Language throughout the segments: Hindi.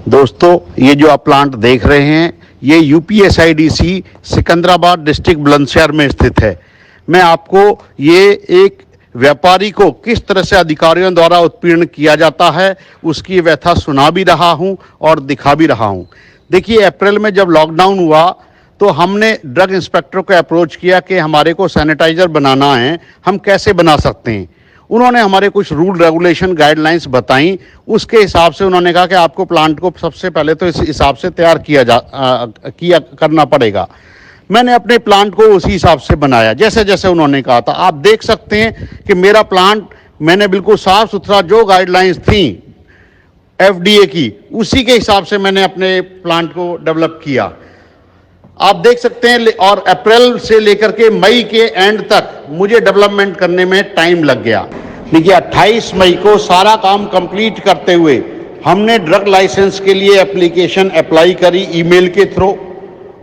दोस्तों, ये जो आप प्लांट देख रहे हैं, ये यूपीएसआईडीसी सिकंदराबाद डिस्ट्रिक्ट बुलंदशहर में स्थित है। मैं आपको ये एक व्यापारी को किस तरह से अधिकारियों द्वारा उत्पीड़न किया जाता है, उसकी व्यथा सुना भी रहा हूँ और दिखा भी रहा हूँ। देखिए, अप्रैल में जब लॉकडाउन हुआ तो हमने ड्रग इंस्पेक्टर को अप्रोच किया कि हमारे को सैनिटाइज़र बनाना है, हम कैसे बना सकते हैं। उन्होंने हमारे कुछ रूल रेगुलेशन गाइडलाइंस बताई। उसके हिसाब से उन्होंने कहा कि आपको प्लांट को सबसे पहले तो इस हिसाब से तैयार किया करना पड़ेगा। मैंने अपने प्लांट को उसी हिसाब से बनाया जैसे जैसे उन्होंने कहा था। आप देख सकते हैं कि मेरा प्लांट मैंने बिल्कुल साफ सुथरा जो गाइडलाइंस थी एफडीए की, उसी के हिसाब से मैंने अपने प्लांट को डेवलप किया। आप देख सकते हैं, और अप्रैल से लेकर के मई के एंड तक मुझे डेवलपमेंट करने में टाइम लग गया। देखिए, 28 मई को सारा काम कंप्लीट करते हुए हमने ड्रग लाइसेंस के लिए एप्लीकेशन अप्लाई करी ईमेल के थ्रू।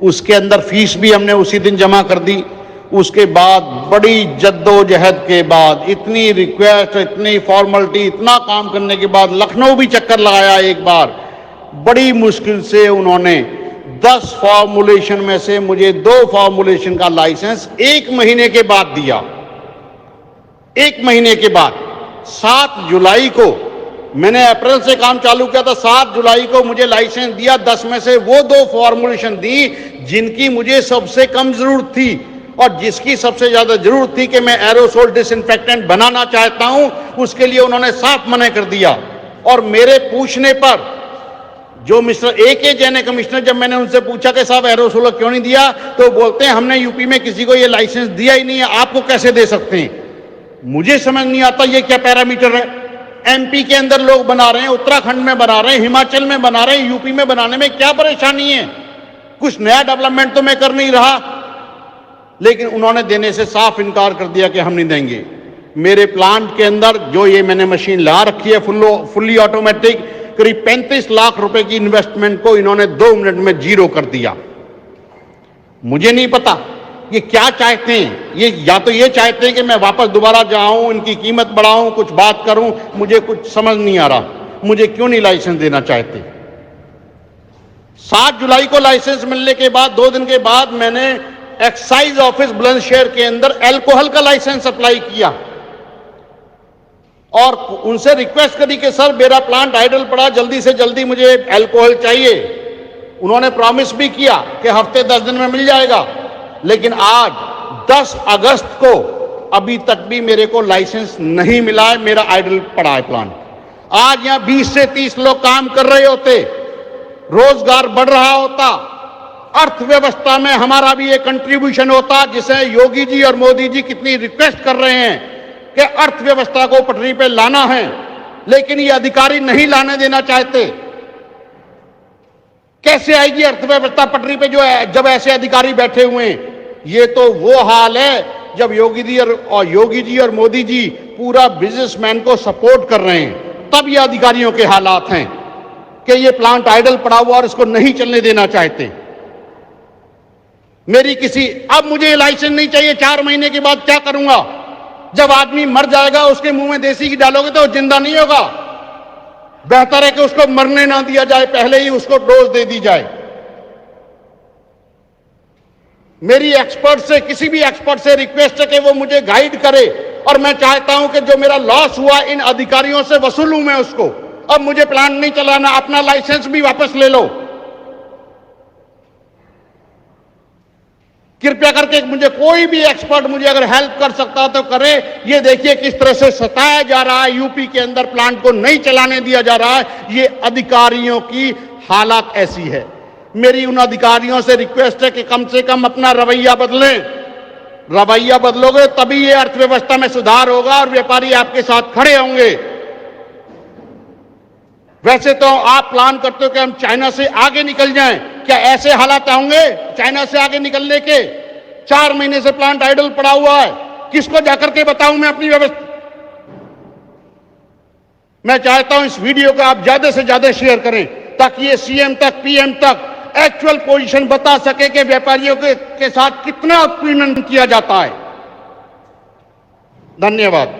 उसके अंदर फीस भी हमने उसी दिन जमा कर दी। उसके बाद बड़ी जद्दोजहद के बाद, इतनी रिक्वेस्ट, इतनी फॉर्मेलिटी, इतना काम करने के बाद लखनऊ भी चक्कर लगाया एक बार। बड़ी मुश्किल से उन्होंने 10 फॉर्मुलेशन में से मुझे 2 फॉर्मुलेशन का लाइसेंस 1 महीने के बाद दिया। 1 महीने के बाद 7 जुलाई को मैंने अप्रैल से काम चालू किया था, 7 जुलाई को मुझे लाइसेंस दिया। 10 में से वो 2 फॉर्मुलेशन दी जिनकी मुझे सबसे कम जरूरत थी, और जिसकी सबसे ज्यादा जरूरत थी कि मैं एरोसोल डिसइंफेक्टेंट बनाना चाहता हूं, उसके लिए उन्होंने साफ मना कर दिया। और मेरे पूछने पर जो मिस्टर ए जैन कमिश्नर, जब मैंने उनसे पूछा कि साहब एरोसोल क्यों नहीं दिया, तो बोलते हैं हमने यूपी में किसी को ये लाइसेंस दिया ही नहीं है, आपको कैसे दे सकते हैं। मुझे समझ नहीं आता ये क्या पैरामीटर है। एमपी के अंदर लोग बना रहे हैं, उत्तराखंड में बना रहे हैं, हिमाचल में बना रहे हैं, यूपी में बनाने में क्या परेशानी है। कुछ नया डेवलपमेंट तो मैं कर नहीं रहा, लेकिन उन्होंने देने से साफ इनकार कर दिया कि हम नहीं देंगे। मेरे प्लांट के अंदर जो ये मैंने मशीन ला रखी है फुल्ली ऑटोमेटिक, करीब 35 लाख रुपए की इन्वेस्टमेंट को इन्होंने 2 मिनट में जीरो कर दिया। मुझे नहीं पता ये क्या चाहते हैं। ये या तो ये चाहते हैं कि मैं वापस दोबारा जाऊं, इनकी कीमत बढ़ाऊं, कुछ बात करूं, मुझे कुछ समझ नहीं आ रहा। मुझे क्यों नहीं लाइसेंस देना चाहते। 7 जुलाई को लाइसेंस मिलने के बाद 2 दिन के बाद मैंने एक्साइज ऑफिस बुलंदशहर के अंदर अल्कोहल का लाइसेंस अप्लाई किया और उनसे रिक्वेस्ट करी कि सर मेरा प्लांट आइडल पड़ा, जल्दी से जल्दी मुझे अल्कोहल चाहिए। उन्होंने प्रॉमिस भी किया कि हफ्ते 10 दिन में मिल जाएगा, लेकिन आज 10 अगस्त को अभी तक भी मेरे को लाइसेंस नहीं मिला है। मेरा आइडल पड़ा है प्लांट। आज यहां 20 से 30 लोग काम कर रहे होते, रोजगार बढ़ रहा होता, अर्थव्यवस्था में हमारा भी एक कंट्रीब्यूशन होता, जिसे योगी जी और मोदी जी कितनी रिक्वेस्ट कर रहे हैं कि अर्थव्यवस्था को पटरी पे लाना है, लेकिन ये अधिकारी नहीं लाने देना चाहते। कैसे आएगी अर्थव्यवस्था पटरी पे जब ऐसे अधिकारी बैठे हुए हैं। ये तो वो हाल है जब योगी जी और मोदी जी पूरा बिजनेसमैन को सपोर्ट कर रहे हैं, तब ये अधिकारियों के हालात हैं कि ये प्लांट आइडल पड़ा हुआ और इसको नहीं चलने देना चाहते। अब मुझे लाइसेंस नहीं चाहिए। 4 महीने के बाद क्या करूंगा? जब आदमी मर जाएगा उसके मुंह में देसी घी डालोगे तो वो जिंदा नहीं होगा। बेहतर है कि उसको मरने ना दिया जाए, पहले ही उसको डोज दे दी जाए। मेरी किसी भी एक्सपर्ट से रिक्वेस्ट है कि वो मुझे गाइड करे, और मैं चाहता हूं कि जो मेरा लॉस हुआ इन अधिकारियों से वसूलूं मैं उसको। अब मुझे प्लांट नहीं चलाना, अपना लाइसेंस भी वापस ले लो। कृपया करके मुझे कोई भी एक्सपर्ट मुझे अगर हेल्प कर सकता तो करे। ये देखिए किस तरह से सताया जा रहा है, यूपी के अंदर प्लांट को नहीं चलाने दिया जा रहा है। ये अधिकारियों की हालत ऐसी है। मेरी उन अधिकारियों से रिक्वेस्ट है कि कम से कम अपना रवैया बदलें। रवैया बदलोगे तभी ये अर्थव्यवस्था में सुधार होगा और व्यापारी आपके साथ खड़े होंगे। वैसे तो आप प्लान करते हो कि हम चाइना से आगे निकल जाएं, क्या ऐसे हालात होंगे चाइना से आगे निकलने के? 4 महीने से प्लांट आइडल पड़ा हुआ है, किसको जाकर के बताऊं मैं अपनी व्यवस्था? मैं चाहता हूं इस वीडियो को आप ज्यादा से ज्यादा शेयर करें ताकि ये सीएम तक, पीएम तक एक्चुअल पोजीशन बता सके कि व्यापारियों के साथ कितना उत्पीड़न किया जाता है। धन्यवाद।